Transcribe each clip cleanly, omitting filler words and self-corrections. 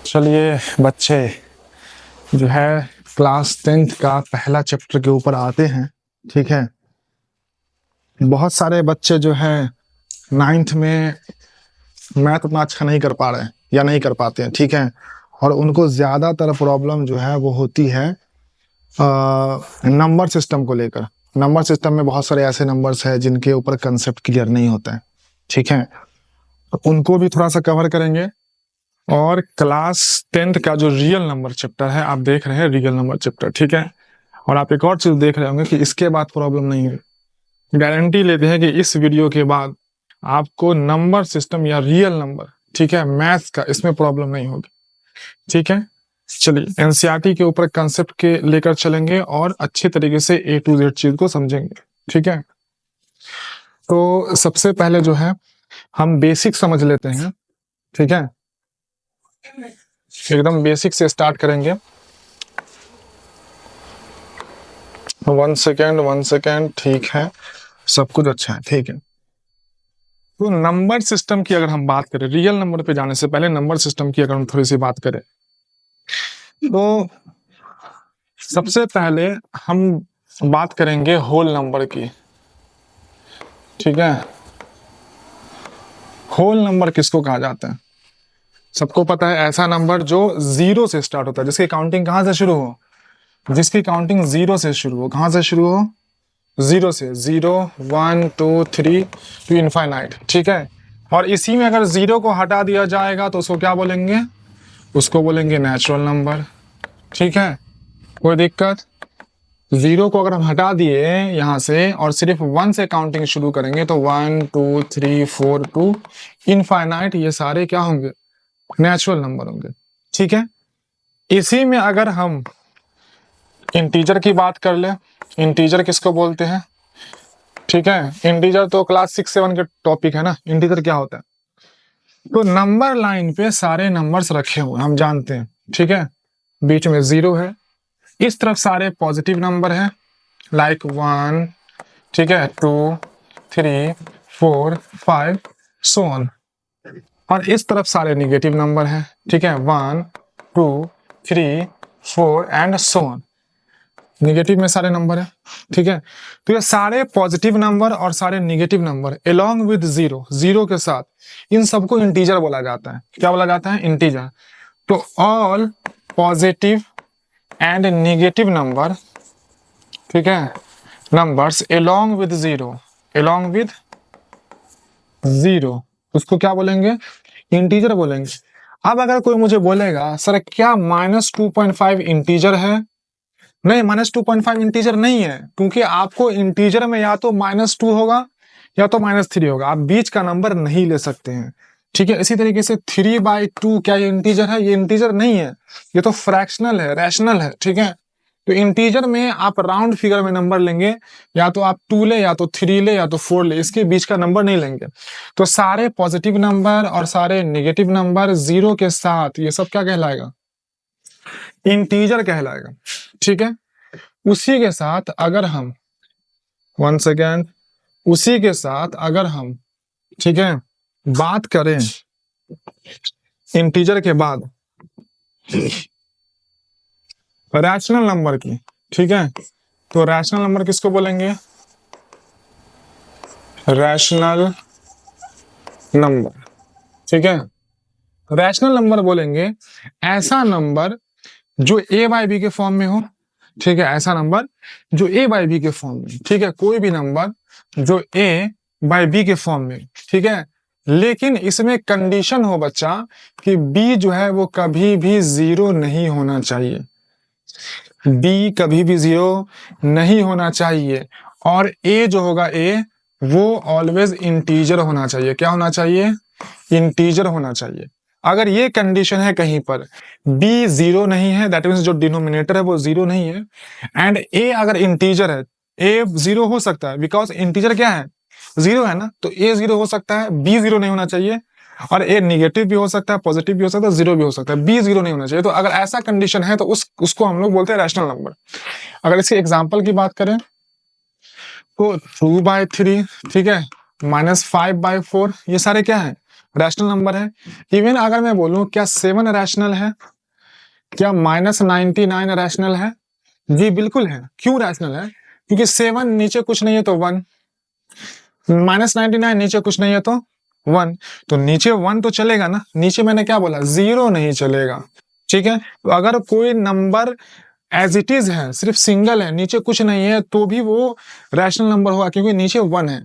चलिए बच्चे, जो है क्लास 10th का पहला चैप्टर के ऊपर आते हैं। ठीक है, बहुत सारे बच्चे जो है 9th में मैथ उतना अच्छा नहीं कर पा रहे हैं या नहीं कर पाते हैं। ठीक है, और उनको ज़्यादातर प्रॉब्लम जो है वो होती है नंबर सिस्टम को लेकर। नंबर सिस्टम में बहुत सारे ऐसे नंबर्स हैं जिनके ऊपर कंसेप्ट क्लियर नहीं होता है। ठीक है, तो उनको भी थोड़ा सा कवर करेंगे। और क्लास 10th का जो रियल नंबर चैप्टर है, आप देख रहे हैं रियल नंबर चैप्टर। ठीक है, और आप एक और चीज देख रहे होंगे कि इसके बाद प्रॉब्लम नहीं है। गारंटी लेते हैं कि इस वीडियो के बाद आपको नंबर सिस्टम या रियल नंबर, ठीक है, मैथ्स का, इसमें प्रॉब्लम नहीं होगी। ठीक है, चलिए एनसीईआरटी के ऊपर कंसेप्ट के लेकर चलेंगे और अच्छे तरीके से A to Z चीज को समझेंगे। ठीक है, तो सबसे पहले जो है हम बेसिक समझ लेते हैं। ठीक है, एकदम बेसिक से स्टार्ट करेंगे। 1 सेकेंड, ठीक है, सब कुछ अच्छा है। ठीक है, तो नंबर सिस्टम की अगर हम बात करें, रियल नंबर पे जाने से पहले नंबर सिस्टम की अगर हम थोड़ी सी बात करें, तो सबसे पहले हम बात करेंगे होल नंबर की। ठीक है, होल नंबर किसको कहा जाता है? सबको पता है, ऐसा नंबर जो 0 से स्टार्ट होता है, जिसकी काउंटिंग कहां से शुरू हो? जिसकी काउंटिंग 0 से शुरू हो। कहां से शुरू हो? 0 से। 0 1 2 3 टू इनफाइनाइट। ठीक है, और इसी में अगर 0 को हटा दिया जाएगा तो उसको क्या बोलेंगे? उसको बोलेंगे नेचुरल नंबर। ठीक है, कोई दिक्कत? 0 को अगर हम हटा दिए यहां से और सिर्फ 1 से काउंटिंग शुरू करेंगे तो 1 2 3 4 टू इनफाइनाइट, ये सारे क्या होंगे? नेचुरल नंबर होंगे। ठीक है, इसी में अगर हम इंटीजर की बात कर ले, इंटीजर किसको बोलते हैं? ठीक है, इंटीजर तो क्लास 6-7 के टॉपिक है ना। इंटीजर क्या होता है? तो नंबर लाइन पे सारे नंबर्स रखे हुए हम जानते हैं। ठीक है, बीच में 0 है, इस तरफ सारे पॉजिटिव नंबर है, लाइक 1, ठीक है, 2 3 4 5 सो ऑन, और इस तरफ सारे निगेटिव नंबर है। ठीक है, 1 2 3 4 एंड सो ऑन, निगेटिव में सारे नंबर है। ठीक है, तो ये सारे पॉजिटिव नंबर और सारे निगेटिव नंबर अलोंग विद 0, 0 के साथ, इन सबको इंटीजर बोला जाता है। क्या बोला जाता है? इंटीजर। तो all positive and negative number, ठीक है, numbers along with 0, along with 0, उसको क्या बोलेंगे? इंटीजर बोलेंगे। अब अगर कोई मुझे बोलेगा सर क्या -2.5 इंटीजर है? नहीं, -2.5 इंटीजर नहीं है, क्योंकि आपको इंटीजर में या तो -2 होगा या तो -3 होगा, आप बीच का नंबर नहीं ले सकते हैं। ठीक है, इसी तरीके से 3/2 क्या ये इंटीजर है? ये इंटीजर नहीं है, ये तो फ्रैक्शनल है, रैशनल है। ठीक है, तो इंटीजर में आप राउंड फिगर में नंबर लेंगे, या तो आप 2 ले, या तो 3 ले, या तो 4 ले, इसके बीच का नंबर नहीं लेंगे। तो सारे पॉजिटिव नंबर और सारे नेगेटिव नंबर 0 के साथ, ये सब क्या कहलाएगा? इंटीजर कहलाएगा। ठीक है, उसी के साथ अगर हम 1 सेकेंड, उसी के साथ अगर हम, ठीक है, बात करें इंटीजर के बाद रैशनल नंबर की, ठीक है, तो रैशनल नंबर किसको बोलेंगे? Rational number. ठीक है, रैशनल नंबर बोलेंगे ऐसा नंबर जो A/B के फॉर्म में हो। ठीक है, ऐसा नंबर जो A/B के फॉर्म में, ठीक है, कोई भी नंबर जो A/B के फॉर्म में, ठीक है, लेकिन इसमें कंडीशन हो बच्चा कि B जो है वो कभी भी 0 नहीं होना चाहिए। B कभी भी 0 नहीं होना चाहिए, और A जो होगा A, वो ऑलवेज इंटीजर होना चाहिए। क्या होना चाहिए? इंटीजर होना चाहिए। अगर ये कंडीशन है कहीं पर B 0 नहीं है, दैट मीन्स जो डिनोमिनेटर है वो 0 नहीं है, एंड A अगर इंटीजर है, A 0 हो सकता है, बिकॉज इंटीजर क्या है? 0 है ना, तो A 0 हो सकता है, B 0 नहीं होना चाहिए, और A निगेटिव भी हो सकता है, पॉजिटिव भी हो सकता है, 0 भी हो सकता है, B 0 नहीं होना चाहिए। तो अगर ऐसा कंडीशन है तो उसको हम लोग बोलते हैं रैशनल नंबर। अगर इसके एग्जाम्पल की बात करें तो 2/3, ठीक है, -5/4, ये सारे क्या है, रैशनल नंबर है। इवन अगर मैं बोलूं क्या 7 रैशनल है, क्या -99 रैशनल है, जी बिल्कुल है। क्यों रैशनल है, क्योंकि 7 नीचे कुछ नहीं है तो 1, -99 नीचे कुछ नहीं है तो 1, तो नीचे 1 तो चलेगा ना, नीचे मैंने क्या बोला, 0 नहीं चलेगा। ठीक है, तो अगर कोई नंबर एज इट इज है, सिर्फ सिंगल है, नीचे कुछ नहीं है, तो भी वो रैशनल नंबर होगा, क्योंकि नीचे 1 है।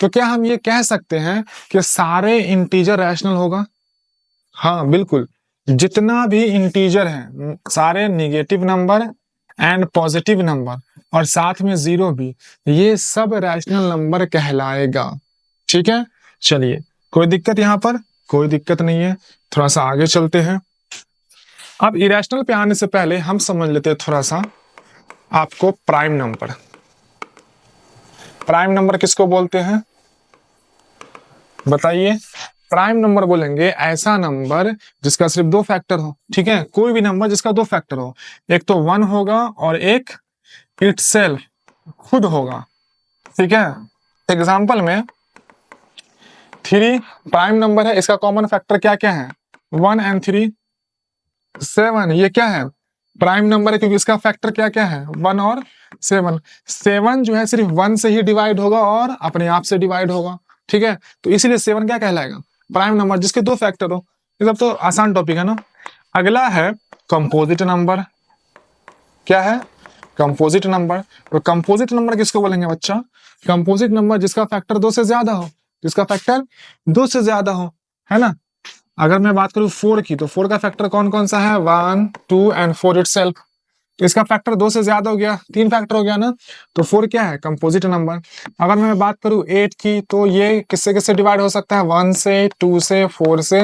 तो क्या हम ये कह सकते हैं कि सारे इंटीजर रैशनल होगा? हाँ बिल्कुल, जितना भी इंटीजर है, सारे negative number and positive number और साथ में 0 भी, ये सब रैशनल नंबर कहलाएगा। ठीक है, चलिए, कोई दिक्कत यहाँ पर? कोई दिक्कत नहीं है। थोड़ा सा आगे चलते हैं। अब इरेशनल पे आने से पहले हम समझ लेते हैं थोड़ा सा आपको प्राइम नंबर। प्राइम नंबर किसको बोलते हैं बताइए? प्राइम नंबर बोलेंगे ऐसा नंबर जिसका सिर्फ 2 फैक्टर हो। ठीक है, कोई भी नंबर जिसका 2 फैक्टर हो, एक तो 1 होगा और एक इटसेल्फ खुद होगा। ठीक है, एग्जाम्पल में 3 प्राइम नंबर है, इसका कॉमन फैक्टर क्या क्या है, 1 एंड 3, 7, ये क्या है, प्राइम नंबर है, क्योंकि इसका फैक्टर क्या क्या है, 1 और 7। 7 जो है सिर्फ 1 से ही डिवाइड होगा और अपने आप से डिवाइड होगा। ठीक है, तो इसीलिए 7 क्या कहलाएगा, प्राइम नंबर जिसके 2 फैक्टर हो। ये सब तो आसान टॉपिक है ना। अगला है कंपोजिट नंबर। क्या है, कंपोजिट नंबर। तो कंपोजिट नंबर किसको बोलेंगे बच्चा, कंपोजिट नंबर जिसका फैक्टर 2 से ज्यादा हो, जिसका फैक्टर 2 से ज्यादा हो, है ना। अगर मैं बात करूं 4 की, तो 4 का फैक्टर कौन कौन सा है, 1, 2 एंड 4 इटसेल्फ। तो इसका फैक्टर 2 से ज्यादा हो गया, 3 फैक्टर हो गया ना, तो 4 क्या है, कंपोजिट नंबर। अगर मैं बात करूं 8 की, तो ये किससे किससे डिवाइड हो सकता है, 1 से, 2 से, 4 से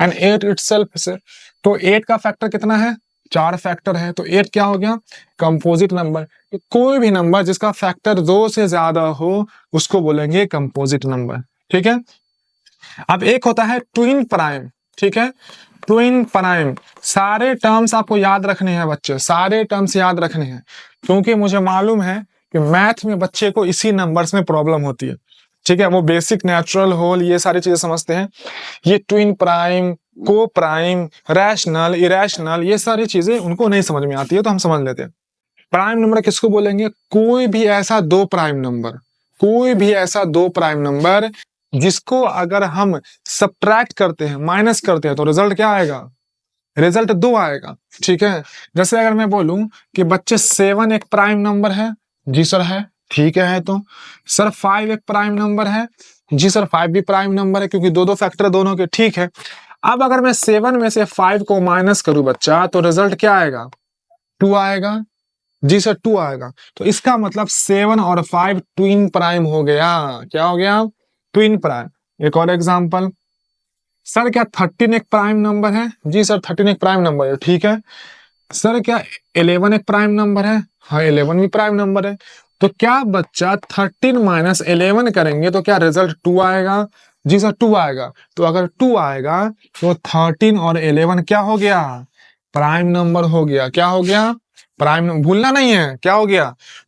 एंड 8 इटसेल्फ से। तो 8 का फैक्टर कितना है, 4 फैक्टर है, तो 8 क्या हो गया, कंपोजिट नंबर। तो कोई भी नंबर जिसका फैक्टर 2 से ज्यादा हो उसको बोलेंगे कंपोजिट नंबर। ठीक है, अब एक होता है ट्विन प्राइम। ठीक है, ट्विन प्राइम, सारे टर्म्स आपको याद रखने हैं बच्चे, सारे टर्म्स याद रखने हैं, क्योंकि मुझे मालूम है कि मैथ में बच्चे को इसी नंबर्स में प्रॉब्लम होती है। ठीक है, वो बेसिक, नेचुरल, होल, ये सारी चीजें समझते हैं। ये ट्विन प्राइम, को प्राइम, रैशनल, इरेशनल, ये सारी चीजें उनको नहीं समझ में आती है, तो हम समझ लेते हैं। प्राइम नंबर किसको बोलेंगे, कोई भी ऐसा 2 प्राइम नंबर, कोई भी ऐसा 2 प्राइम नंबर जिसको अगर हम सब्ट्रैक्ट करते हैं, माइनस करते हैं, तो रिजल्ट क्या आएगा, रिजल्ट 2 आएगा। ठीक है, जैसे अगर मैं बोलूं कि बच्चे 7 एक प्राइम नंबर है, जी सर है, ठीक है तो सर 5 एक प्राइम नंबर है, जी सर 5 भी प्राइम नंबर है, क्योंकि 2 फैक्टर दोनों के। ठीक है, अब अगर मैं 7 में से 5 को माइनस करूं बच्चा, तो रिजल्ट क्या आएगा, 2 आएगा, जी सर 2 आएगा। तो इसका मतलब 7 और 5 ट्विन प्राइम हो गया। क्या हो गया, ट्विन प्राइम। एक और एग्जांपल, सर क्या 13 एक प्राइम नंबर है, जी सर 13 एक प्राइम नंबर है, ठीक है। सर क्या 11 एक प्राइम नंबर है, हाँ 11 भी प्राइम नंबर है। तो क्या बच्चा 13 माइनस 11 करेंगे तो क्या रिजल्ट 2 आएगा, जी सर 2 आएगा। तो अगर 2 आएगा तो 13 और 11 क्या हो गया, प्राइम नंबर हो गया। क्या हो गया, प्राइम, भूलना नहीं है क्या हो गया।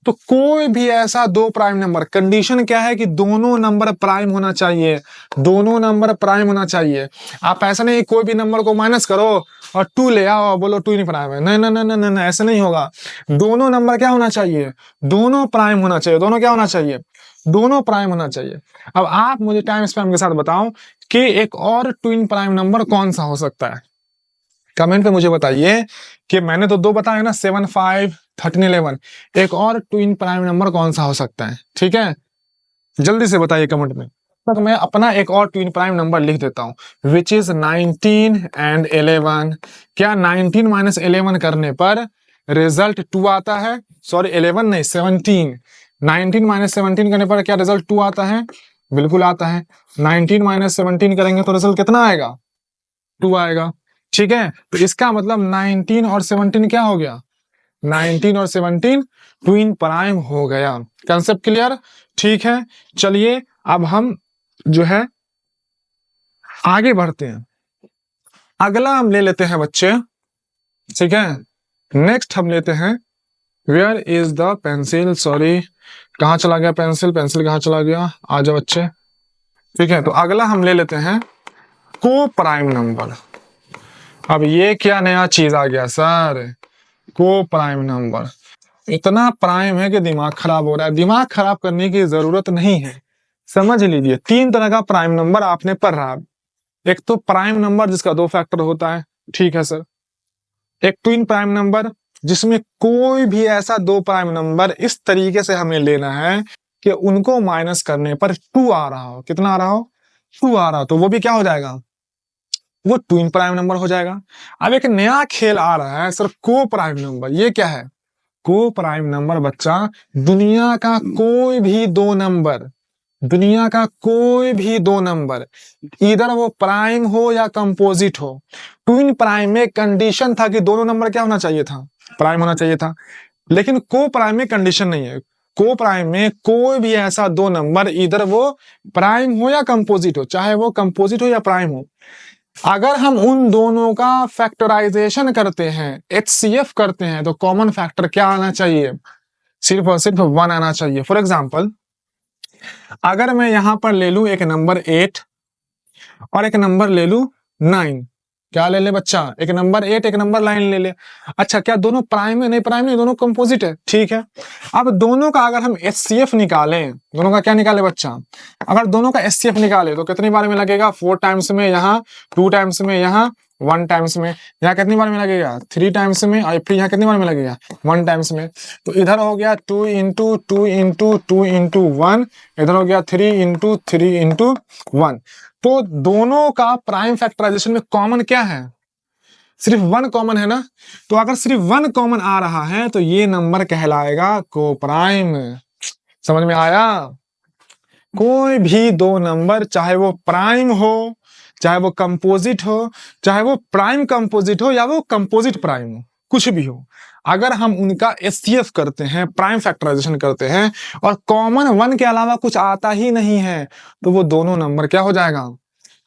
तो कोई भी ऐसा 2 प्राइम नंबर, कंडीशन क्या है कि दोनों नंबर प्राइम होना चाहिए, दोनों नंबर प्राइम होना चाहिए। आप ऐसा नहीं कोई भी नंबर को माइनस करो और 2 ले आओ और बोलो 2 नहीं प्राइम है, नहीं नहीं नहीं नहीं नहीं, ऐसा नहीं होगा। दोनों नंबर क्या होना चाहिए, दोनों प्राइम होना चाहिए, दोनों क्या होना चाहिए, दोनों प्राइम होना चाहिए। अब आप मुझे टाइम स्पैम के साथ बताओ कि एक और ट्विन प्राइम नंबर कौन सा हो सकता है, कमेंट पे मुझे बताइए कि मैंने तो 2 बताए ना, 7, 5, 13, 11, एक और ट्विन प्राइम नंबर कौन सा हो सकता है। ठीक है, जल्दी से बताइए कमेंट में। तक मैं अपना एक और ट्विन प्राइम नंबर लिख देता हूं, विच इज 19 एंड 11। क्या 19 माइनस 11 करने पर रिजल्ट 2 आता है, सॉरी 11 नहीं 17, 19 माइनस 17 करने पर क्या रिजल्ट 2 आता है, बिल्कुल आता है। 19 माइनस 17 करेंगे तो रिजल्ट कितना आएगा, 2 आएगा। ठीक है, तो इसका मतलब 19 और 17 क्या हो गया, 19 और 17 ट्विन प्राइम हो गया। कंसेप्ट क्लियर, ठीक है। चलिए अब हम जो है आगे बढ़ते हैं। अगला हम ले लेते हैं बच्चे, ठीक है, नेक्स्ट हम लेते हैं where is the pencil, sorry कहाँ चला गया पेंसिल, पेंसिल कहाँ चला गया, आ जाओ बच्चे, ठीक है, तो अगला हम ले लेते हैं को प्राइम नंबर। अब ये क्या नया चीज आ गया सर, को प्राइम नंबर। इतना प्राइम है कि दिमाग खराब हो रहा है। दिमाग खराब करने की जरूरत नहीं है, समझ लीजिए। तीन तरह का प्राइम नंबर आपने पढ़ा। एक तो प्राइम नंबर जिसका दो फैक्टर होता है, ठीक है सर। एक ट्विन प्राइम नंबर जिसमें कोई भी ऐसा दो प्राइम नंबर इस तरीके से हमें लेना है कि उनको माइनस करने पर टू आ रहा हो। कितना आ रहा हो? टू आ रहा हो, तो वो भी क्या हो जाएगा? वो ट्विन प्राइम नंबर हो जाएगा। अब एक नया खेल आ रहा है सर, को प्राइम नंबर। ये क्या है? को प्राइम नंबर बच्चा, दुनिया का कोई भी दो नंबर, दुनिया का कोई भी दो नंबर, इधर वो प्राइम हो या कंपोजिट हो। ट्विन प्राइम में कंडीशन था कि दोनों नंबर क्या होना चाहिए था? प्राइम होना चाहिए था। लेकिन को प्राइम में कंडीशन नहीं है। को प्राइम में कोई भी ऐसा दो नंबर, इधर वो प्राइम हो या कंपोजिट हो, चाहे वो कंपोजिट हो या प्राइम हो, अगर हम उन दोनों का फैक्टराइजेशन करते हैं, एचसीएफ करते हैं, तो कॉमन फैक्टर क्या आना चाहिए? सिर्फ और सिर्फ वन आना चाहिए। फॉर एग्जाम्पल, अगर मैं यहां पर ले लूं एक नंबर 8 और एक नंबर ले लूं 9, क्या ले ले बच्चा? एक नंबर 8, एक नंबर 9 ले ले। अच्छा, क्या दोनों प्राइम है? नहीं, प्राइम नहीं, दोनों कंपोजिट है। ठीक है, अब दोनों का अगर हम एचसीएफ निकालें, दोनों का क्या निकाले बच्चा? अगर दोनों का एचसीएफ निकाले तो कितनी बार में लगेगा? 4 टाइम्स में यहाँ, 2 टाइम्स में यहाँ, 1 टाइम्स में। यहाँ कितनी बार में लगेगा? 3 टाइम्स में। और फिर यहाँ कितनी बार में लगेगा? 1 टाइम्स में। तो इधर हो गया 2 इंटू 2 इंटू 2 इंटू 1, इधर हो गया 3 इंटू 3 इंटू 1। तो दोनों का प्राइम फैक्टराइजेशन में कॉमन क्या है? सिर्फ 1 कॉमन है ना। तो अगर सिर्फ 1 कॉमन आ रहा है तो ये नंबर कहलाएगा को प्राइम। समझ में आया? कोई भी दो नंबर, चाहे वो प्राइम हो, चाहे वो कंपोजिट हो, चाहे वो प्राइम कंपोजिट हो या वो कंपोजिट प्राइम हो, कुछ भी हो, अगर हम उनका एचसीएफ करते हैं, प्राइम फैक्टराइजेशन करते हैं, और कॉमन 1 के अलावा कुछ आता ही नहीं है, तो वो दोनों नंबर क्या हो जाएगा?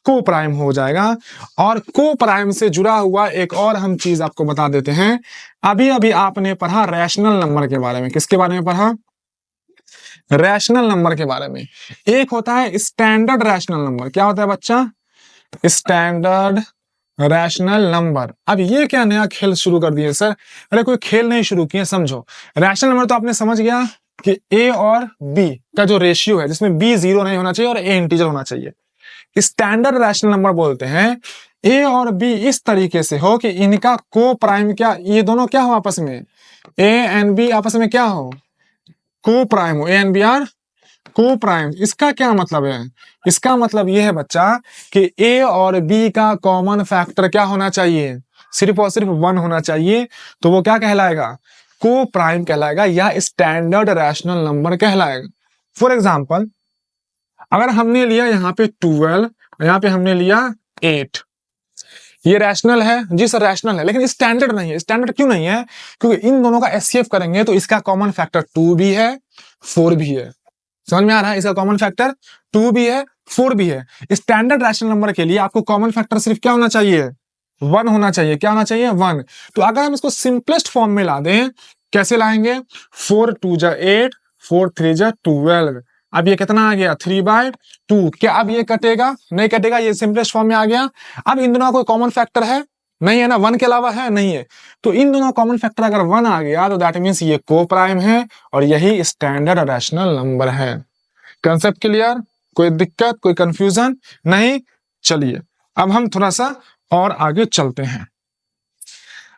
को प्राइम हो जाएगा। और को प्राइम से जुड़ा हुआ एक और हम चीज आपको बता देते हैं। अभी अभी आपने पढ़ा रैशनल नंबर के बारे में। किसके बारे में पढ़ा? रैशनल नंबर के बारे में। एक होता है स्टैंडर्ड रैशनल नंबर। क्या होता है बच्चा? Standard rational number. अब ये क्या नया खेल शुरू कर दिए सर? अरे कोई खेल नहीं शुरू किए, समझो। रैशनल नंबर तो आपने समझ गया कि ए और बी का जो रेशियो है, जिसमें बी 0 नहीं होना चाहिए और ए इंटीजर होना चाहिए। स्टैंडर्ड रैशनल नंबर बोलते हैं ए और बी इस तरीके से हो कि इनका को प्राइम, क्या ये दोनों क्या हो आपस में? ए एंड बी आपस में क्या हो? को प्राइम हो। ए एंड बी आर को प्राइम। इसका क्या मतलब है? इसका मतलब ये है बच्चा कि ए और बी का कॉमन फैक्टर क्या होना चाहिए? सिर्फ और सिर्फ 1 होना चाहिए। तो वो क्या कहलाएगा? को प्राइम कहलाएगा या स्टैंडर्ड रैशनल नंबर कहलाएगा। फॉर एग्जाम्पल, अगर हमने लिया यहाँ पे 12, यहाँ पे हमने लिया 8, ये रैशनल है जी सर, रैशनल है, लेकिन स्टैंडर्ड नहीं है। स्टैंडर्ड क्यों नहीं है? क्योंकि इन दोनों का एचसीएफ करेंगे तो इसका कॉमन फैक्टर 2 भी है, 4 भी है। समझ में आ रहा है? इसका कॉमन फैक्टर 2 भी है, 4 भी है। स्टैंडर्ड रैशनल नंबर के लिए आपको कॉमन फैक्टर सिर्फ क्या होना चाहिए? 1 होना चाहिए। क्या होना चाहिए? 1। तो अगर हम इसको सिंपलेस्ट फॉर्म में ला दें, कैसे लाएंगे? 4 2 जा 8, 4 3 जा 12। अब ये कितना आ गया? 3/2। क्या अब ये कटेगा? नहीं कटेगा, ये सिंपलेस्ट फॉर्म में आ गया। अब इन दोनों का कोई कॉमन फैक्टर है? नहीं है ना। 1 के अलावा है? नहीं है। तो इन दोनों कॉमन फैक्टर अगर 1 आ गया तो दैट मीन्स ये को प्राइम है और यही स्टैंडर्ड रैशनल नंबर है। Concept clear? कोई दिक्कत, कोई कंफ्यूजन नहीं? चलिए अब हम थोड़ा सा और आगे चलते हैं।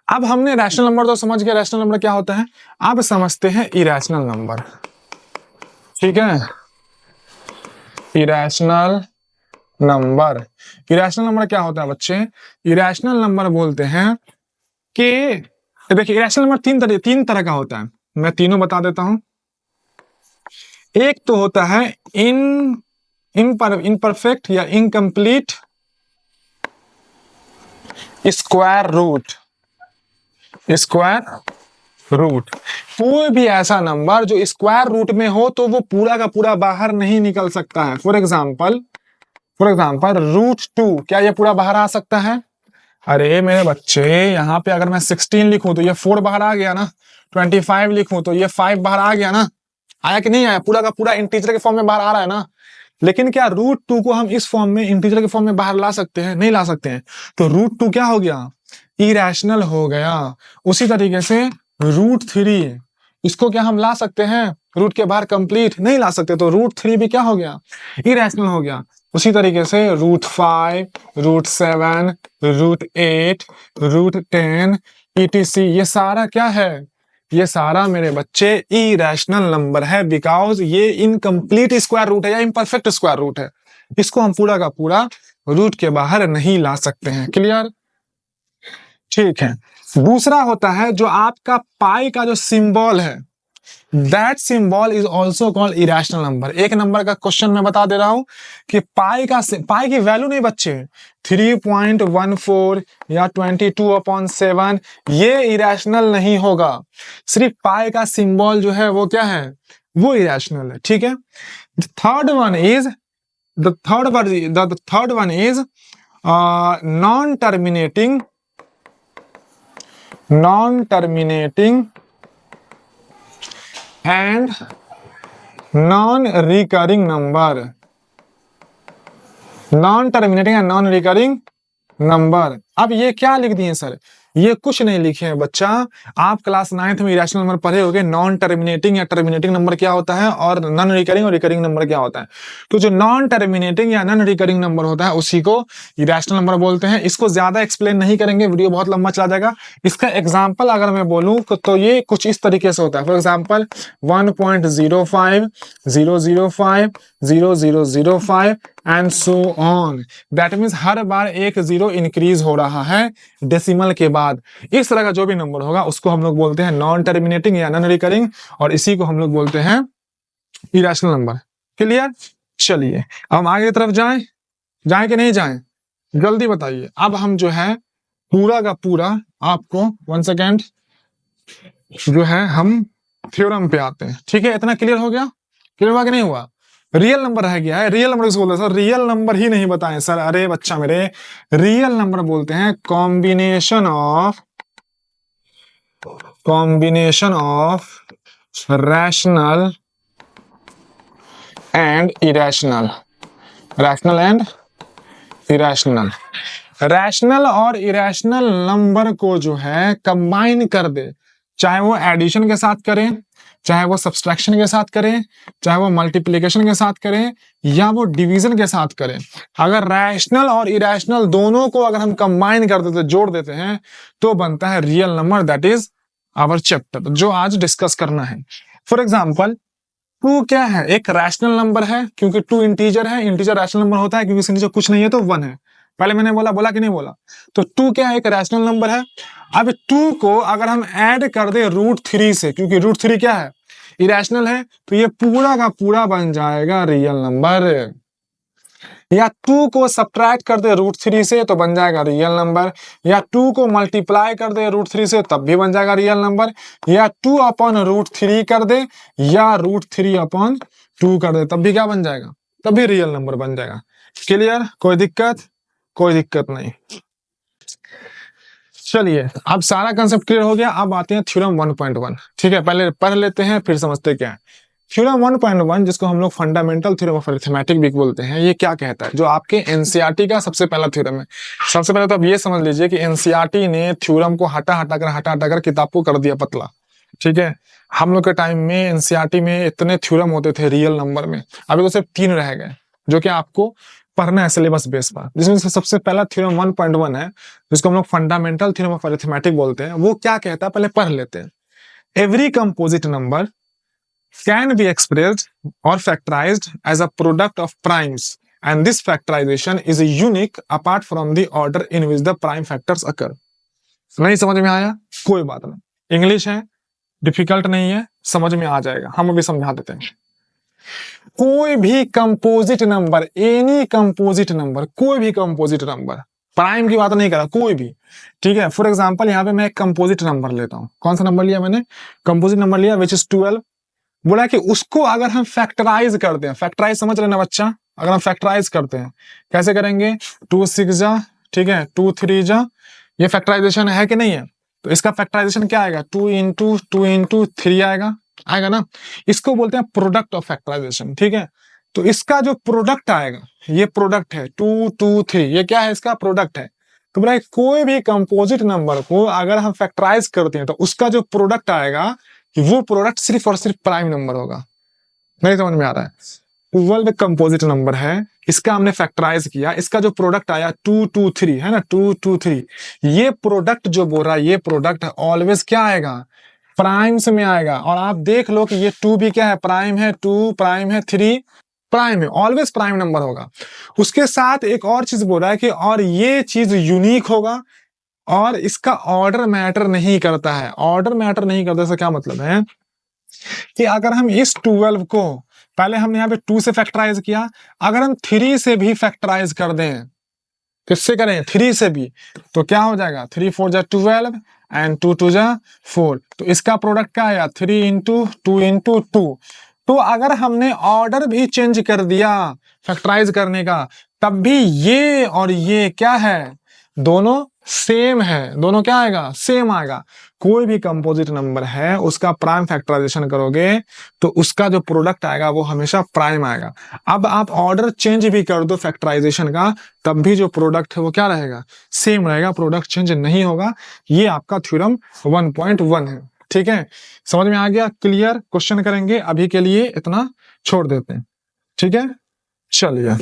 अब हमने रैशनल नंबर तो समझ गए, रैशनल नंबर क्या होता है। अब समझते हैं इरैशनल नंबर। ठीक है, इरैशनल नंबर। इरैशनल नंबर क्या होता है बच्चे? इरैशनल नंबर बोलते हैं कि देखिए, इरैशनल नंबर तीन तरह का होता है। मैं तीनों बता देता हूं। एक तो होता है इनपरफेक्ट या incomplete square root. Square root, कोई भी ऐसा नंबर जो स्क्वायर रूट में हो तो वो पूरा का पूरा बाहर नहीं निकल सकता है। फॉर एग्जाम्पल √2, क्या ये पूरा बाहर आ सकता है? अरे मेरे बच्चे, यहाँ पे अगर मैं 16 लिखूं तो ये 4 बाहर आ गया ना। 25 लिखूं तो ये 5 बाहर आ गया ना। आया कि नहीं आया? पूरा का पूरा इंटीजर के फॉर्म में बाहर आ रहा है ना। लेकिन क्या रूट टू को हम इस फॉर्म में, इंटीजर के फॉर्म में बाहर ला सकते हैं? नहीं ला सकते हैं। तो रूट टू क्या हो गया? इरेशनल हो गया। उसी तरीके से रूट थ्री, इसको क्या हम ला सकते हैं रूट के बाहर कंप्लीट? नहीं ला सकते। तो रूट थ्री भी क्या हो गया? इरेशनल हो गया। उसी तरीके से root five, root seven, root eight, root 10 ETC, ये सारा क्या है? ये सारा मेरे बच्चे इरेशनल नंबर है, बिकॉज ये इनकम्प्लीट स्क्वायर रूट है या इम्परफेक्ट स्क्वायर रूट है। इसको हम पूरा का पूरा रूट के बाहर नहीं ला सकते हैं। क्लियर? ठीक है। दूसरा होता है जो आपका पाई का जो सिंबल है, that symbol is also called irrational number. एक नंबर का क्वेश्चन मैं बता दे रहा हूं कि पाई की वैल्यू नहीं बच्चे 3.14 या 22/7, ये इरेशनल नहीं होगा। सिर्फ पाई का सिंबल जो है वो क्या है? वो इरेशनल है। ठीक है। Third one is non terminating and non recurring number. Non terminating and non recurring number. अब ये क्या लिख दिए सर? ये कुछ नहीं लिखे हैं बच्चा। आप क्लास 9th में इरेशनल नंबर पढ़े होंगे, नॉन टर्मिनेटिंग या टर्मिनेटिंग नंबर क्या होता है और नॉन रिकरिंग और रिकरिंग नंबर क्या होता है। तो जो नॉन टर्मिनेटिंग या नॉन रिकरिंग नंबर होता है उसी को इरेशनल नंबर बोलते हैं। इसको ज्यादा एक्सप्लेन नहीं करेंगे, वीडियो बहुत लंबा चला जाएगा। इसका एग्जाम्पल अगर मैं बोलूं तो ये कुछ इस तरीके से होता है। For example 1.05, 005, 0005 and so on. That means हर बार एक जीरो इंक्रीज हो रहा है डेसिमल के बाद। इस तरह का जो भी नंबर होगा उसको हम लोग बोलते हैं नॉन टर्मिनेटिंग या नॉन रिकरिंग, और इसी को हम लोग बोलते हैं इरेशनल नंबर। क्लियर? चलिए अब हम आगे की तरफ जाएं कि नहीं जाएं? जल्दी बताइए। अब हम जो है पूरा का पूरा आपको 1 सेकेंड जो है हम थ्योरम पे आते हैं। ठीक है, इतना क्लियर हो गया? क्लियर हुआ कि नहीं हुआ? रियल नंबर रह गया है। रियल नंबर किसको बोलते हैं सर? रियल नंबर ही नहीं बताएं सर। अरे बच्चा मेरे, रियल नंबर बोलते हैं combination of rational and irrational. Rational and irrational. Rational और इरेशनल नंबर को जो है कंबाइन कर दे, चाहे वो एडिशन के साथ करें, चाहे वो सब्सट्रैक्शन के साथ करें, चाहे वो मल्टीप्लिकेशन के साथ करें, या वो डिवीजन के साथ करें। अगर रैशनल और इरेशनल दोनों को अगर हम कंबाइन कर देते, जोड़ देते हैं, तो बनता है real number. That is our chapter जो आज डिस्कस करना है। फॉर एग्जाम्पल 2 क्या है? एक रैशनल नंबर है क्योंकि 2 इंटीजर है। इंटीजर रैशनल नंबर होता है क्योंकि इसके नीचे कुछ नहीं है तो 1 है। पहले मैंने बोला कि नहीं बोला? तो 2 क्या है? एक रैशनल नंबर है। अब 2 को अगर हम ऐड कर दे √3 से, क्योंकि √3 क्या है? इरेशनल है, तो ये पूरा का पूरा बन जाएगा रियल नंबर। या 2 को सब्ट्रैक्ट कर दे √3 से तो बन जाएगा रियल नंबर। या 2 को मल्टीप्लाई कर दे √3 से तब भी बन जाएगा रियल नंबर। या 2/√3 कर दे या √3/2 कर दे तब भी क्या बन जाएगा? तब भी रियल नंबर बन जाएगा। क्लियर? कोई दिक्कत? कोई दिक्कत नहीं। चलिए अब सारा कंसेप्ट क्लियर हो गया। अब आते हैं थ्योरम 1.1। ठीक है, पहले पढ़ लेते हैं फिर समझते क्या है। थ्योरम 1.1 जिसको हम लोग फंडामेंटल थ्योरम ऑफ अरिथमेटिक भी बोलते हैं, ये क्या कहता है? जो आपके एनसीईआरटी का सबसे पहला थ्योरम है। सबसे पहले तो आप ये समझ लीजिए कि एनसीईआरटी ने थ्योरम को हटा हटा कर किताब को कर दिया पतला। ठीक है, हम लोग के टाइम में एनसीईआरटी में इतने थ्योरम होते थे रियल नंबर में, अभी तो सिर्फ 3 रह गए जो कि आपको पढ़ना है सिलेबस बेस पर। जिसमें से सबसे पहला थ्योरम 1.1 है जिसको हम लोग फंडामेंटल थ्योरम ऑफ अरिथमेटिक बोलते हैं। वो क्या कहता है पहले पढ़ लेते हैं। Every composite number can be expressed or factorized as a product of primes, and this factorization is unique apart from the order in which the prime factors occur. नहीं समझ में आया? कोई बात नहीं, इंग्लिश है, डिफिकल्ट नहीं है, समझ में आ जाएगा। हम अभी समझा देते हैं। कोई भी composite number, any composite number, कोई भी कंपोजिट नंबर, प्राइम की बात नहीं कर रहा, कोई भी। ठीक है, फॉर एग्जांपल यहाँ पे मैं एक कंपोजिट नंबर लेता हूँ। कौन सा नंबर लिया मैंने? कंपोजिट नंबर लिया विच इज 12। बोला कि उसको अगर हम फैक्टराइज करते हैं, फैक्टराइज समझ रहे ना बच्चा? अगर हम फैक्टराइज करते हैं कैसे करेंगे? 2 6 जा, ठीक है, 2 3 जा, ये फैक्टराइजेशन है कि नहीं है? तो इसका फैक्टराइजेशन क्या आएगा? 2 × 2 × 3 आएगा ना? इसको बोलते हैं प्रोडक्ट ऑफ फैक्टराइजेशन। ठीक है, तो इसका जो प्रोडक्ट आएगा, ये प्रोडक्ट है 2 2 3, ये क्या है, इसका प्रोडक्ट है। तो बोला कोई भी कंपोजिट नंबर को अगर हम फैक्टराइज करते हैं तो उसका जो प्रोडक्ट आएगा वो प्रोडक्ट सिर्फ और सिर्फ प्राइम नंबर होगा। नहीं समझ में आ रहा है? 12 कंपोजिट नंबर है, इसका हमने फैक्टराइज किया, इसका जो प्रोडक्ट आया 2 2 3 है ना, 2 2 3, ये प्रोडक्ट जो बोल रहा है, ये प्रोडक्ट ऑलवेज क्या आएगा, प्राइम्स में आएगा। और आप देख लो कि ये 2 भी क्या है, प्राइम है, 2 प्राइम है, 3 प्राइम है, ऑलवेज प्राइम नंबर होगा। उसके साथ एक और चीज बोल रहा है कि और ये चीज यूनिक होगा और इसका ऑर्डर मैटर नहीं करता है। ऑर्डर मैटर नहीं करता, इसका क्या मतलब है कि अगर हम इस 12 को, पहले हमने यहाँ पे 2 से फैक्टराइज किया, अगर हम 3 से भी फैक्टराइज कर दें, किससे करें, 3 से भी, तो क्या हो जाएगा, 3 4 जा 12 एंड 2 2 जा 4। तो इसका प्रोडक्ट क्या आया, 3 इंटू 2 इंटू 2। तो अगर हमने ऑर्डर भी चेंज कर दिया फैक्टराइज करने का, तब भी ये और ये क्या है, दोनों सेम है, दोनों क्या आएगा, सेम आएगा। कोई भी कंपोजिट नंबर है उसका प्राइम फैक्टराइजेशन करोगे तो उसका जो प्रोडक्ट आएगा वो हमेशा प्राइम आएगा। अब आप ऑर्डर चेंज भी कर दो फैक्टराइजेशन का, तब भी जो प्रोडक्ट है वो क्या रहेगा, सेम रहेगा, प्रोडक्ट चेंज नहीं होगा। ये आपका थ्योरम 1.1 है। ठीक है, समझ में आ गया, क्लियर? क्वेश्चन करेंगे, अभी के लिए इतना छोड़ देते हैं। ठीक है, चलिए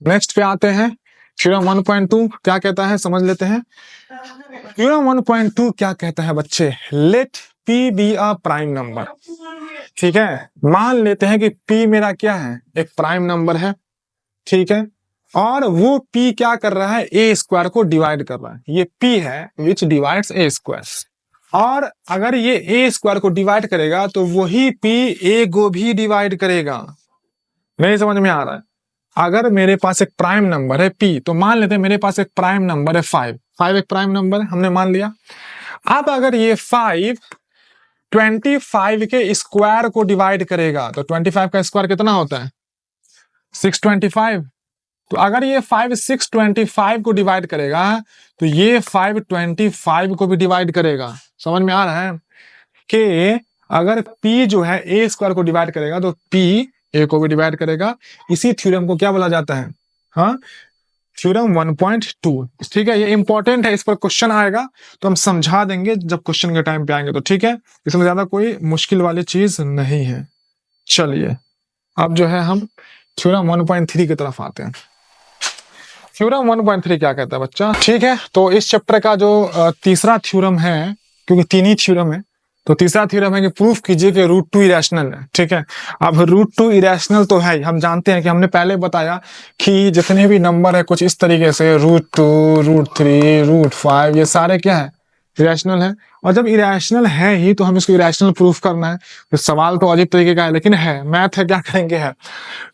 नेक्स्ट पे आते हैं। थ्योरम 1.2 क्या कहता है, समझ लेते हैं। थ्योरम 1.2 क्या कहता है बच्चे, let P be a prime number. ठीक है, मान लेते हैं कि P मेरा क्या है, एक प्राइम नंबर है। ठीक है, और वो P क्या कर रहा है, a स्क्वायर को डिवाइड कर रहा है। ये P है विच डिवाइड्स a स्क्वायर। और अगर ये a स्क्वायर को डिवाइड करेगा तो वही P a को भी डिवाइड करेगा। नहीं समझ में आ रहा है? अगर मेरे पास एक प्राइम नंबर है P, तो मान लेते हैं मेरे पास एक प्राइम नंबर है 5 एक प्राइम नंबर है, हमने मान लिया। अब अगर ये 5 25 के स्क्वायर को डिवाइड करेगा तो 25 का स्क्वायर कितना होता है, 625। तो अगर ये 5 625 को डिवाइड करेगा तो ये 525 को भी डिवाइड करेगा। समझ में आ रहा है कि अगर P जो है a स्क्वायर को डिवाइड करेगा तो P a को भी डिवाइड करेगा। इसी थ्योरम को क्या बोला जाता है, हाँ, थ्योरम 1.2। ठीक है, ये इंपॉर्टेंट है, इस पर क्वेश्चन आएगा तो हम समझा देंगे जब क्वेश्चन के टाइम पे आएंगे। तो ठीक है, इसमें ज्यादा कोई मुश्किल वाली चीज नहीं है। चलिए अब जो है हम थ्योरम 1.3 की तरफ आते हैं। थ्योरम 1.3 क्या कहता है बच्चा? ठीक है, तो इस चैप्टर का जो तीसरा थ्योरम है, क्योंकि 3 ही थ्योरम है, तो तीसरा थ्योरम है कि प्रूफ कीजिए कि √2 इरेशनल है। ठीक है, अब √2 इरेशनल तो है, हम जानते हैं कि हमने पहले बताया कि जितने भी नंबर है कुछ इस तरीके से √2 √3 √5 ये सारे क्या है, इरेशनल है। और जब इरेशनल है ही तो हम इसको इरेशनल प्रूफ करना है। तो सवाल तो अजीब तरीके का है लेकिन है, मैथ है, क्या करेंगे है।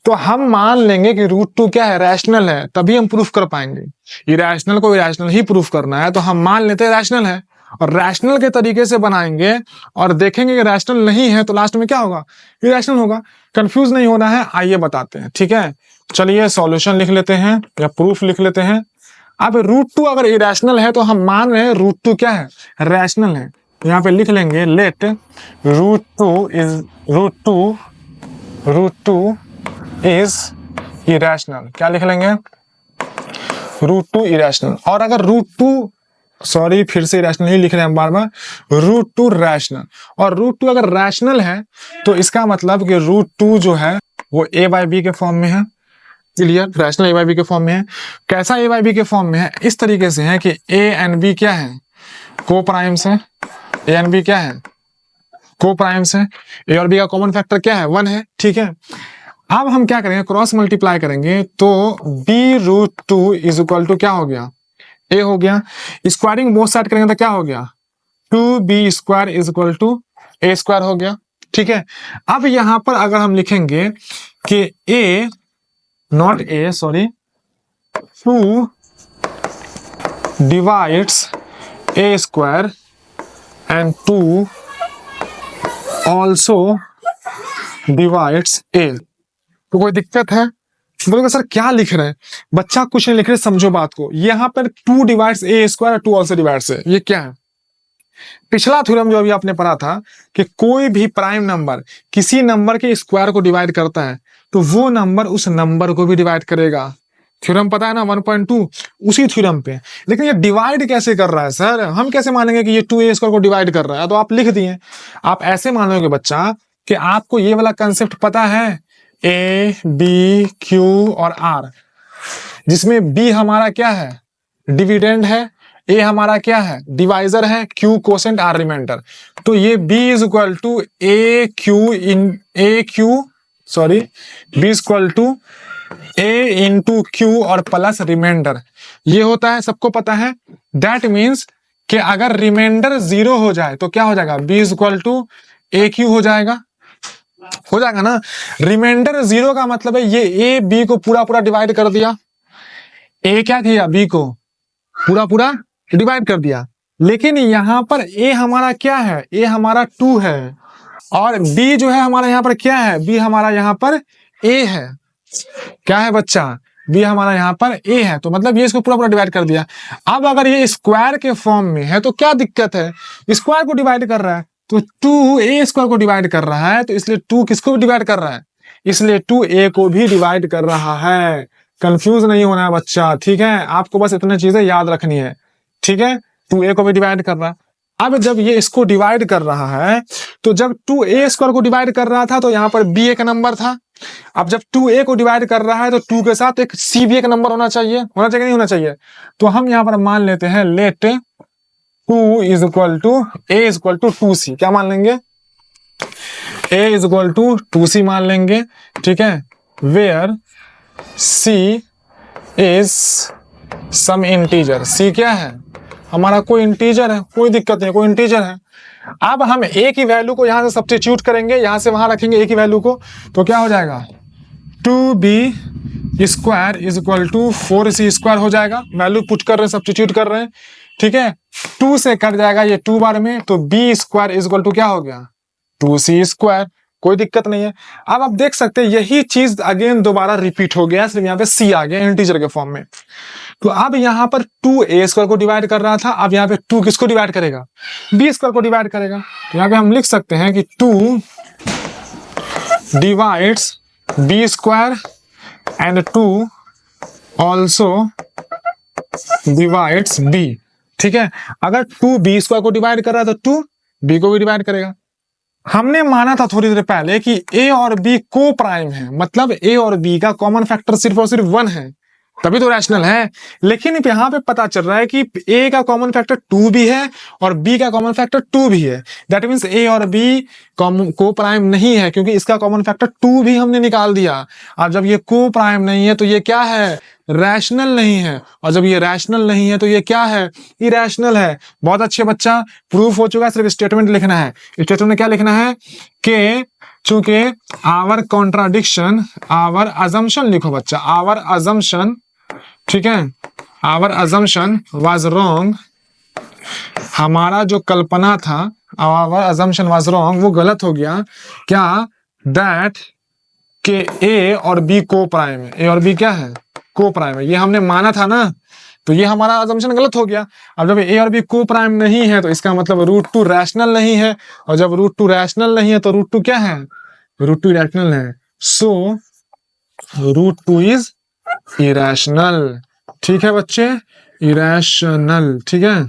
तो हम मान लेंगे कि √2 क्या है, रैशनल है, तभी हम प्रूफ कर पाएंगे। इरेशनल को इरेशनल ही प्रूफ करना है तो हम मान लेते हैं रैशनल है, और रैशनल के तरीके से बनाएंगे और देखेंगे कि रैशनल नहीं है तो लास्ट में क्या होगा, इरेशनल होगा। कंफ्यूज नहीं होना है, आइए बताते हैं। ठीक है, चलिए सॉल्यूशन लिख लेते हैं या प्रूफ लिख लेते हैं। अब √2 अगर इरेशनल है तो हम मान रहे हैं √2 क्या है, रैशनल है। तो यहाँ पे लिख लेंगे लेट √2 इज इरेशनल। क्या लिख लेंगे, √2 इरेशनल। और अगर √2, सॉरी फिर से रैशनल ही लिख रहे हैं हम बार बार, √2 रैशनल। और √2 अगर रैशनल है तो इसका मतलब कि √2 जो है वो a/b के फॉर्म में है। क्लियर, रैशनल a/b के फॉर्म में है। कैसा a/b के फॉर्म में है, इस तरीके से है कि a एंड b क्या है, को प्राइम्स है। a एंड b क्या है, को प्राइम्स है। a और b का कॉमन फैक्टर क्या है, 1 है। ठीक है, अब हम क्या करेंगे, क्रॉस मल्टीप्लाई करेंगे तो b√2 इज इक्वल टू क्या हो गया, a हो गया। स्क्वायरिंग बोथ साइड करेंगे तो क्या हो गया, 2b² is equal to a² हो गया। ठीक है, अब यहां पर अगर हम लिखेंगे कि a not a sorry 2 divides a² and 2 also divides a, तो कोई दिक्कत है? बोलोगे सर क्या लिख रहे हैं, बच्चा कुछ नहीं लिख रहे, समझो बात को। यहाँ पर 2 divides a² 2 also divides a, ये क्या है? पिछला थ्योरम जो अभी आपने पढ़ा था कि कोई भी प्राइम नंबर किसी नंबर के स्क्वायर को डिवाइड करता है तो वो नंबर उस नंबर को भी डिवाइड करेगा। थ्योरम पता है ना 1.2, उसी थ्योरम पे। लेकिन ये डिवाइड कैसे कर रहा है सर, हम कैसे मानेंगे कि ये 2a स्क्वायर को डिवाइड कर रहा है? तो आप लिख दिए। आप ऐसे मानोगे बच्चा कि आपको ये वाला कंसेप्ट पता है, ए बी क्यू और आर, जिसमें b हमारा क्या है, डिविडेंड है, a हमारा क्या है, डिवाइजर है, q कोसेंट, r रिमाइंडर। तो ये b is equal to a into q और प्लस रिमाइंडर, ये होता है, सबको पता है। दैट मीन्स कि अगर रिमाइंडर 0 हो जाए तो क्या हो जाएगा, b is equal to a q हो जाएगा ना। रिमाइंडर 0 का मतलब है ये a b को पूरा पूरा डिवाइड कर दिया, a क्या किया, b को पूरा पूरा डिवाइड कर दिया। लेकिन यहां पर a हमारा क्या है, a हमारा 2 है, और b जो है हमारा यहां पर क्या है, b हमारा यहां पर a है। क्या है बच्चा, b हमारा यहां पर a है, तो मतलब ये इसको पूरा पूरा डिवाइड कर दिया। अब अगर ये स्क्वायर के फॉर्म में है तो क्या दिक्कत है, स्क्वायर को डिवाइड कर रहा है, तो 2a स्क्वायर को डिवाइड कर रहा है, तो इसलिए 2 किसको डिवाइड कर रहा है, इसलिए 2a को भी डिवाइड कर रहा है। कंफ्यूज नहीं होना है बच्चा, ठीक है, आपको बस इतनी चीजें याद रखनी है, ठीक है। 2a को भी डिवाइड कर रहा है। अब जब ये इसको डिवाइड कर रहा है, तो जब 2a स्क्वायर को डिवाइड कर रहा था तो यहाँ पर b एक नंबर था। अब जब 2a को डिवाइड कर रहा है तो 2 के साथ एक c भी एक नंबर होना चाहिए नहीं होना चाहिए। तो हम यहाँ पर मान लेते हैं let 2 is equal to a is equal to 2c। क्या मान लेंगे, a is equal to 2c मान लेंगे, ठीक है। Where c is some integer, c क्या है, हमारा कोई इंटीजर है, कोई दिक्कत नहीं, कोई इंटीजर है। अब हम a की वैल्यू को यहां से सब्स्टिट्यूट करेंगे, यहां से वहां रखेंगे a की वैल्यू को, तो क्या हो जाएगा, 2b square is equal to 4c square हो जाएगा। वैल्यू पुट कर रहे हैं, सब्स्टिट्यूट कर रहे हैं, ठीक है। 2 से कट जाएगा ये 2 बार में, तो b square is equal to क्या हो गया, 2c स्क्वायर, कोई दिक्कत नहीं है। अब आप देख सकते हैं यही चीज अगेन दोबारा रिपीट हो गया, सिर्फ यहाँ पे c आ गया इंटीजर के फॉर्म में। तो अब यहाँ पर 2a स्क्वायर को डिवाइड कर रहा था, अब यहाँ पे 2 किसको डिवाइड करेगा, b स्क्वायर को डिवाइड करेगा। तो यहाँ पे हम लिख सकते हैं कि 2 divides b square and 2 also divides b, ठीक है। अगर 2 b स्क्वायर को डिवाइड कर रहा है तो 2 b को भी डिवाइड करेगा। हमने माना था थोड़ी देर पहले कि a और b को प्राइम है, मतलब a और b का कॉमन फैक्टर सिर्फ और सिर्फ 1 है, तभी तो रैशनल है। लेकिन यहाँ पे पता चल रहा है कि a का कॉमन फैक्टर 2 भी है और b का कॉमन फैक्टर 2 भी है। दैट मीन्स a और b को प्राइम नहीं है, क्योंकि इसका कॉमन फैक्टर 2 भी हमने निकाल दिया। और जब ये को प्राइम नहीं है तो ये क्या है, रैशनल नहीं है, और जब ये रैशनल नहीं है तो ये क्या है, इरैशनल है। बहुत अच्छे बच्चा, प्रूफ हो चुका है, सिर्फ स्टेटमेंट लिखना है। स्टेटमेंट में क्या लिखना है कि चूंकि आवर कॉन्ट्राडिक्शन, आवर अजम्पशन लिखो बच्चा, आवर अजम्पशन, ठीक है, आवर अजम्पशन वाज रॉन्ग, हमारा जो कल्पना था, आवर अजम्पशन वाज रॉन्ग, वो गलत हो गया। क्या, दैट के a और b को प्राइम है, a और b क्या है, को प्राइम है, ये हमने माना था ना, तो ये हमारा अजम्पशन गलत हो गया। अब जब a और b को प्राइम नहीं है तो इसका मतलब √2 रैशनल नहीं है, और जब √2 रैशनल नहीं है तो √2 क्या है, √2 इरैशनल है। सो √2 इज इरैशनल, ठीक है बच्चे, इरैशनल, ठीक है।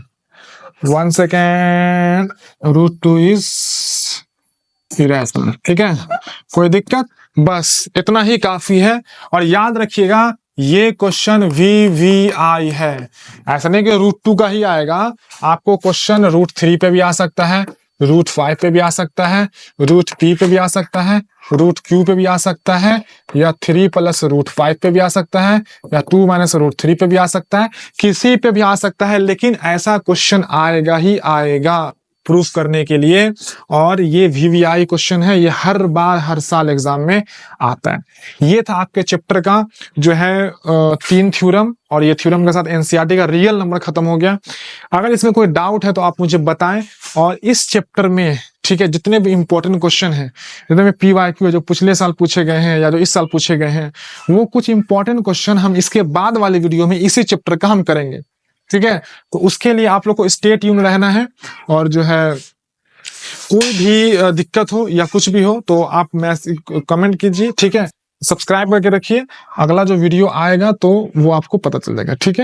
1 सेकेंड, √2 इज इरैशनल, ठीक है, कोई दिक्कत, बस इतना ही काफी है। और याद रखिएगा ये क्वेश्चन VVI है, ऐसा नहीं कि √2 का ही आएगा, आपको क्वेश्चन √3 पे भी आ सकता है, √5 पे भी आ सकता है, √p पे भी आ सकता है, √q पे भी आ सकता है, या 3 + √5 पे भी आ सकता है, या 2 - √3 पे भी आ सकता है, किसी पे भी आ सकता है। लेकिन ऐसा क्वेश्चन आएगा ही आएगा प्रूफ करने के लिए, और ये VVI क्वेश्चन है, ये हर बार हर साल एग्जाम में आता है। ये था आपके चैप्टर का जो है 3 थ्योरम, और ये थ्योरम के साथ एनसीईआरटी का रियल नंबर खत्म हो गया। अगर इसमें कोई डाउट है तो आप मुझे बताएं, और इस चैप्टर में, ठीक है, जितने भी इंपॉर्टेंट क्वेश्चन हैं, जितने भी PYQ है जो पिछले साल पूछे गए हैं या जो इस साल पूछे गए हैं, वो कुछ इंपॉर्टेंट क्वेश्चन हम इसके बाद वाले वीडियो में इसी चैप्टर का हम करेंगे, ठीक है। तो उसके लिए आप लोग को स्टे ट्यून रहना है, और जो है कोई भी दिक्कत हो या कुछ भी हो तो आप मैसेज कमेंट कीजिए, ठीक है। सब्सक्राइब करके रखिए, अगला जो वीडियो आएगा तो वो आपको पता चल जाएगा, ठीक है।